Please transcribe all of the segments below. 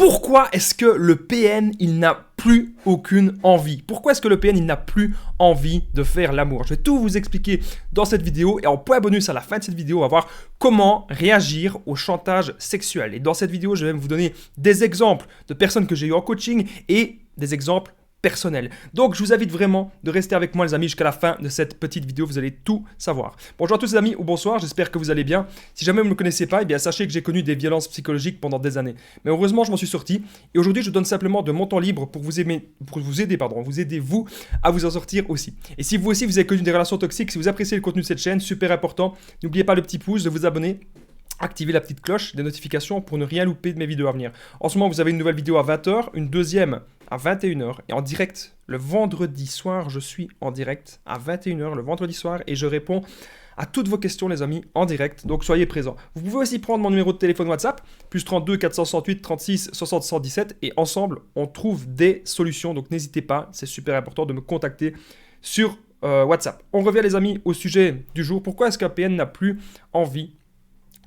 Pourquoi est-ce que le PN, il n'a plus aucune envie? Pourquoi est-ce que le PN, il n'a plus envie de faire l'amour? Je vais tout vous expliquer dans cette vidéo et en point bonus à la fin de cette vidéo, on va voir comment réagir au chantage sexuel. Et dans cette vidéo, je vais vous donner des exemples de personnes que j'ai eues en coaching et des exemples personnel. Donc, je vous invite vraiment de rester avec moi, les amis, jusqu'à la fin de cette petite vidéo. Vous allez tout savoir. Bonjour à tous, les amis, ou bonsoir. J'espère que vous allez bien. Si jamais vous ne me connaissez pas, eh bien, sachez que j'ai connu des violences psychologiques pendant des années. Mais heureusement, je m'en suis sorti. Et aujourd'hui, je donne simplement de mon temps libre pour vous aider, vous, à vous en sortir aussi. Et si vous aussi, vous avez connu des relations toxiques, si vous appréciez le contenu de cette chaîne, super important, n'oubliez pas le petit pouce, de vous abonner. Activez la petite cloche des notifications pour ne rien louper de mes vidéos à venir. En ce moment, vous avez une nouvelle vidéo à 20h, une deuxième à 21h et en direct le vendredi soir. Je suis en direct à 21h le vendredi soir et je réponds à toutes vos questions, les amis, en direct. Donc, soyez présents. Vous pouvez aussi prendre mon numéro de téléphone WhatsApp, plus 32 468 36 60 117 et ensemble, on trouve des solutions. Donc, n'hésitez pas, c'est super important de me contacter sur WhatsApp. On revient, les amis, au sujet du jour. Pourquoi est-ce qu'un PN n'a plus envie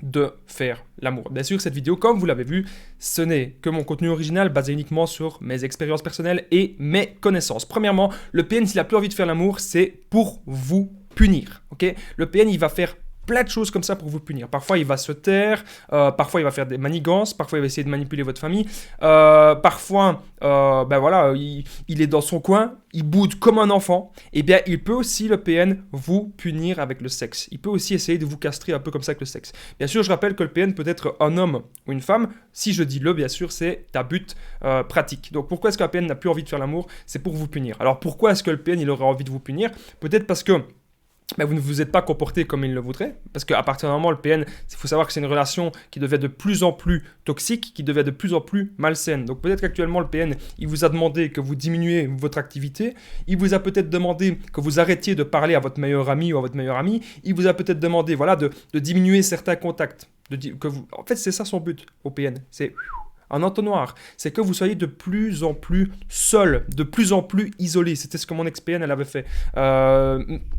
de faire l'amour? Bien sûr, cette vidéo, comme vous l'avez vu, ce n'est que mon contenu original basé uniquement sur mes expériences personnelles et mes connaissances. Premièrement, le PN, s'il n'a plus envie de faire l'amour, c'est pour vous punir. Okay, le PN, il va faire plein de choses comme ça pour vous punir. Parfois, il va se taire, parfois, il va faire des manigances, parfois, il va essayer de manipuler votre famille, parfois, il est dans son coin, il boude comme un enfant. Eh bien, il peut aussi, le PN, vous punir avec le sexe. Il peut aussi essayer de vous castrer un peu comme ça avec le sexe. Bien sûr, je rappelle que le PN peut être un homme ou une femme. Si je dis le, bien sûr, c'est à but pratique. Donc, pourquoi est-ce qu'un PN n'a plus envie de faire l'amour? C'est pour vous punir. Alors, pourquoi est-ce que le PN, il aurait envie de vous punir? Peut-être parce que vous ne vous êtes pas comporté comme il le voudrait, parce qu'à partir d'un moment, le PN, il faut savoir que c'est une relation qui devient de plus en plus toxique, qui devient de plus en plus malsaine. Donc peut-être qu'actuellement, le PN, il vous a demandé que vous diminuez votre activité, il vous a peut-être demandé que vous arrêtiez de parler à votre meilleur ami ou à votre meilleure amie, il vous a peut-être demandé de diminuer certains contacts. En fait, c'est ça son but au PN, c'est un entonnoir, c'est que vous soyez de plus en plus seul, de plus en plus isolé. C'était ce que mon ex-PN, elle avait fait.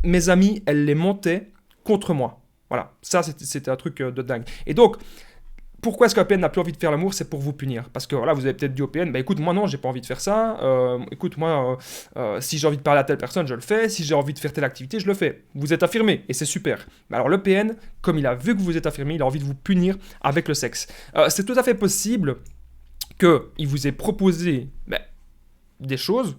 Mes amis, elle les montait contre moi. Voilà, ça c'était un truc de dingue. Et donc, pourquoi est-ce qu'un PN n'a plus envie de faire l'amour? C'est pour vous punir. Parce que voilà, vous avez peut-être dit au PN, écoute, moi non, j'ai pas envie de faire ça. Écoute, moi, si j'ai envie de parler à telle personne, je le fais. Si j'ai envie de faire telle activité, je le fais. Vous êtes affirmé et c'est super. Mais alors le PN, comme il a vu que vous êtes affirmé, il a envie de vous punir avec le sexe. C'est tout à fait possible qu'il vous ait proposé des choses,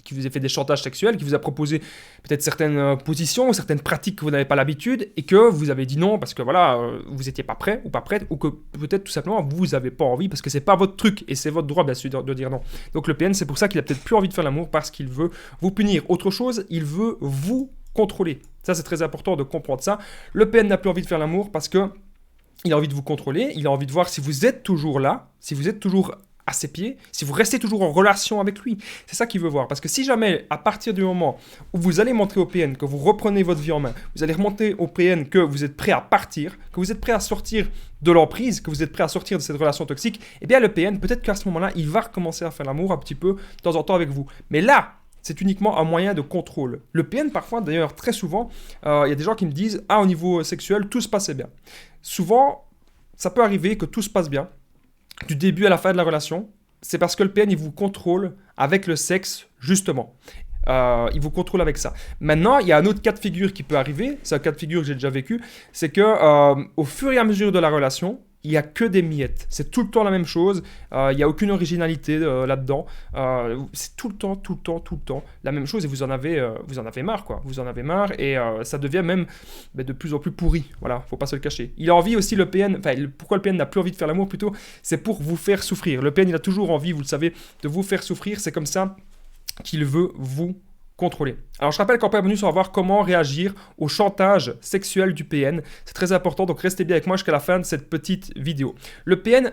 qui vous ait fait des chantages sexuels, qui vous a proposé peut-être certaines positions, certaines pratiques que vous n'avez pas l'habitude, et que vous avez dit non parce que voilà, vous n'étiez pas prêt ou pas prête, ou que peut-être tout simplement vous n'avez pas envie parce que c'est pas votre truc, et c'est votre droit bien sûr de dire non. Donc le PN, c'est pour ça qu'il a peut-être plus envie de faire l'amour, parce qu'il veut vous punir. Autre chose, il veut vous contrôler. Ça, c'est très important de comprendre ça. Le PN n'a plus envie de faire l'amour parce que il a envie de vous contrôler, il a envie de voir si vous êtes toujours là, si vous êtes toujours à ses pieds, si vous restez toujours en relation avec lui. C'est ça qu'il veut voir. Parce que si jamais, à partir du moment où vous allez montrer au PN que vous reprenez votre vie en main, vous allez remonter au PN que vous êtes prêt à partir, que vous êtes prêt à sortir de l'emprise, que vous êtes prêt à sortir de cette relation toxique, eh bien le PN, peut-être qu'à ce moment-là, il va recommencer à faire l'amour un petit peu de temps en temps avec vous. Mais là, c'est uniquement un moyen de contrôle. Le PN, parfois, d'ailleurs, très souvent, il y a des gens qui me disent « Ah, au niveau sexuel, tout se passait bien ». Souvent, ça peut arriver que tout se passe bien, du début à la fin de la relation. C'est parce que le PN, il vous contrôle avec le sexe, justement. Il vous contrôle avec ça. Maintenant, il y a un autre cas de figure qui peut arriver, c'est un cas de figure que j'ai déjà vécu, c'est que au fur et à mesure de la relation, il n'y a que des miettes. C'est tout le temps la même chose. Il n'y a aucune originalité là-dedans. C'est tout le temps la même chose. Et vous en avez marre, quoi. Vous en avez marre et ça devient même de plus en plus pourri. Voilà, faut pas se le cacher. Il a envie aussi, le PN, pourquoi le PN n'a plus envie de faire l'amour plutôt, c'est pour vous faire souffrir. Le PN, il a toujours envie, vous le savez, de vous faire souffrir. C'est comme ça qu'il veut vous contrôler. Alors je rappelle qu'en point bonus, on va voir comment réagir au chantage sexuel du PN. C'est très important, donc restez bien avec moi jusqu'à la fin de cette petite vidéo. Le PN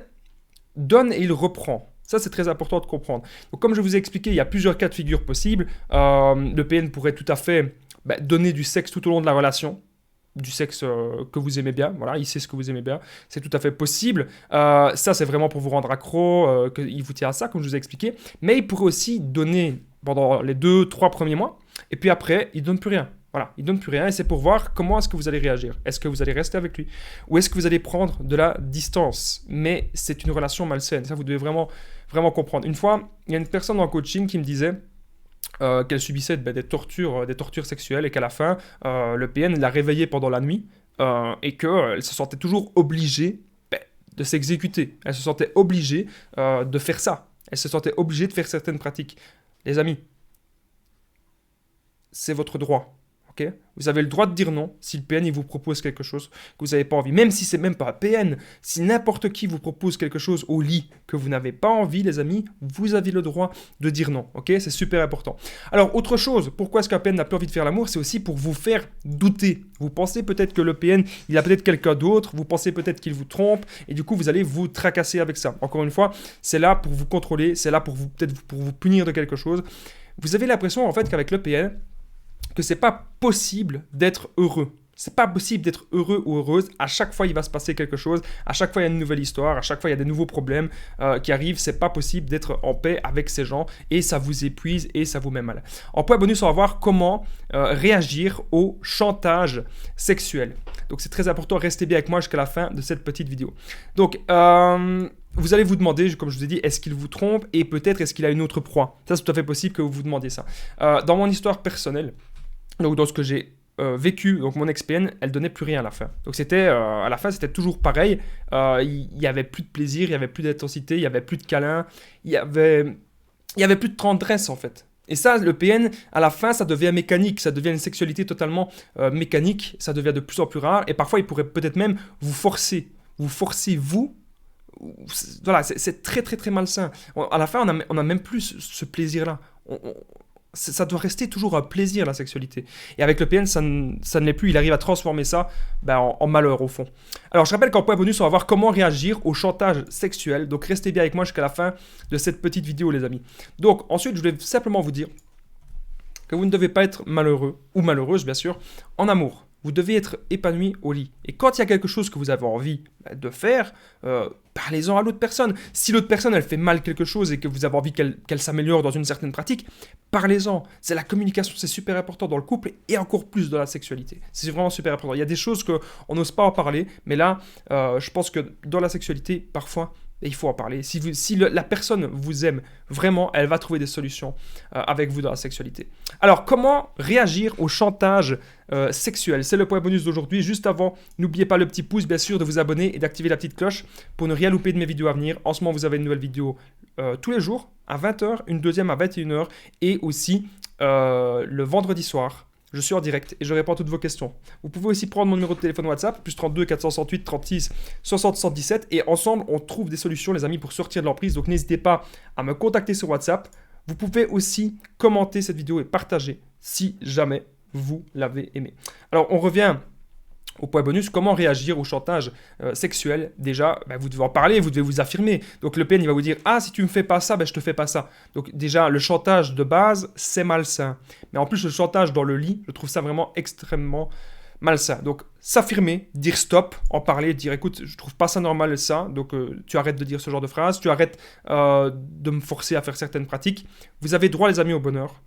donne et il reprend. Ça, c'est très important de comprendre. Donc comme je vous ai expliqué, il y a plusieurs cas de figure possibles. Le PN pourrait tout à fait donner du sexe tout au long de la relation. Du sexe que vous aimez bien, voilà, il sait ce que vous aimez bien, c'est tout à fait possible. Ça, c'est vraiment pour vous rendre accro, qu'il vous tient à ça, comme je vous ai expliqué. Mais il pourrait aussi donner pendant les 2-3 premiers mois, et puis après, il ne donne plus rien. Voilà, il ne donne plus rien et c'est pour voir comment est-ce que vous allez réagir. Est-ce que vous allez rester avec lui ou est-ce que vous allez prendre de la distance? Mais c'est une relation malsaine, ça vous devez vraiment, vraiment comprendre. Une fois, il y a une personne en coaching qui me disait qu'elle subissait des tortures sexuelles et qu'à la fin, le PN l'a réveillée pendant la nuit et qu'elle se sentait toujours obligée de s'exécuter. Elle se sentait obligée de faire ça. Elle se sentait obligée de faire certaines pratiques. Les amis, c'est votre droit. Okay, vous avez le droit de dire non si le PN il vous propose quelque chose que vous n'avez pas envie. Même si c'est même pas un PN, si n'importe qui vous propose quelque chose au lit que vous n'avez pas envie, les amis, vous avez le droit de dire non. Ok, c'est super important. Alors, autre chose, pourquoi est-ce qu'un PN n'a plus envie de faire l'amour? C'est aussi pour vous faire douter. Vous pensez peut-être que le PN, il a peut-être quelqu'un d'autre, vous pensez peut-être qu'il vous trompe, et du coup, vous allez vous tracasser avec ça. Encore une fois, c'est là pour vous contrôler, c'est là pour vous, peut-être pour vous punir de quelque chose. Vous avez l'impression, en fait, qu'avec le PN, que c'est pas possible d'être heureux. C'est pas possible d'être heureux ou heureuse. À chaque fois, il va se passer quelque chose. À chaque fois, il y a une nouvelle histoire. À chaque fois, il y a des nouveaux problèmes qui arrivent. C'est pas possible d'être en paix avec ces gens et ça vous épuise et ça vous met mal. En point bonus, on va voir comment réagir au chantage sexuel. Donc, c'est très important. Restez bien avec moi jusqu'à la fin de cette petite vidéo. Donc, vous allez vous demander, comme je vous ai dit, est-ce qu'il vous trompe et peut-être est-ce qu'il a une autre proie? Ça, c'est tout à fait possible que vous vous demandiez ça. Dans mon histoire personnelle, donc dans ce que j'ai vécu, donc mon ex-PN, elle donnait plus rien à la fin. Donc c'était, à la fin, c'était toujours pareil. Il y avait plus de plaisir, il y avait plus d'intensité, il y avait plus de câlins, il y avait plus de tendresse en fait. Et ça, le PN, à la fin, ça devient mécanique, ça devient une sexualité totalement mécanique, ça devient de plus en plus rare, et parfois, il pourrait peut-être même vous forcer. Vous forcez, vous. Voilà, c'est très, très, très malsain. À la fin, on a même plus ce plaisir-là. Ça doit rester toujours un plaisir, la sexualité. Et avec le PN, ça ne l'est plus. Il arrive à transformer ça en malheur, au fond. Alors, je rappelle qu'en point bonus, on va voir comment réagir au chantage sexuel. Donc, restez bien avec moi jusqu'à la fin de cette petite vidéo, les amis. Donc, ensuite, je voulais simplement vous dire que vous ne devez pas être malheureux, ou malheureuse, bien sûr, en amour. Vous devez être épanoui au lit. Et quand il y a quelque chose que vous avez envie de faire, parlez-en à l'autre personne. Si l'autre personne, elle fait mal quelque chose et que vous avez envie qu'elle s'améliore dans une certaine pratique, parlez-en. C'est la communication, c'est super important dans le couple et encore plus dans la sexualité. C'est vraiment super important. Il y a des choses qu'on n'ose pas en parler, mais là, je pense que dans la sexualité, parfois, il faut en parler. Si la personne vous aime vraiment, elle va trouver des solutions avec vous dans la sexualité. Alors, comment réagir au chantage sexuel? C'est le point bonus d'aujourd'hui. Juste avant, n'oubliez pas le petit pouce, bien sûr, de vous abonner et d'activer la petite cloche pour ne rien louper de mes vidéos à venir. En ce moment, vous avez une nouvelle vidéo tous les jours à 20h, une deuxième à 21h et aussi le vendredi soir. Je suis en direct et je réponds à toutes vos questions. Vous pouvez aussi prendre mon numéro de téléphone WhatsApp, plus 32 468 36 60 77. Et ensemble, on trouve des solutions, les amis, pour sortir de l'emprise. Donc, n'hésitez pas à me contacter sur WhatsApp. Vous pouvez aussi commenter cette vidéo et partager si jamais vous l'avez aimé. Alors, on revient au point bonus, comment réagir au chantage sexuel? Déjà, vous devez en parler, vous devez vous affirmer. Donc le PN, il va vous dire « Ah, si tu me fais pas ça, je te fais pas ça. » Donc déjà, le chantage de base, c'est malsain. Mais en plus, le chantage dans le lit, je trouve ça vraiment extrêmement malsain. Donc s'affirmer, dire stop, en parler, dire « Écoute, je trouve pas ça normal ça. » Donc tu arrêtes de dire ce genre de phrase, tu arrêtes de me forcer à faire certaines pratiques. Vous avez droit, les amis, au bonheur.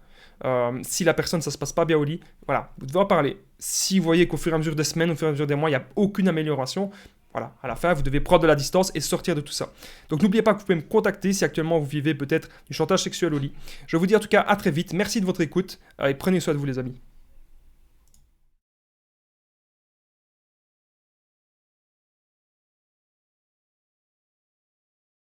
Si la personne, ça se passe pas bien au lit, voilà, vous devez en parler. Si vous voyez qu'au fur et à mesure des semaines, au fur et à mesure des mois, il n'y a aucune amélioration, voilà, à la fin, vous devez prendre de la distance et sortir de tout ça. Donc n'oubliez pas que vous pouvez me contacter si actuellement vous vivez peut-être du chantage sexuel au lit. Je vous dis en tout cas à très vite, merci de votre écoute et prenez soin de vous les amis.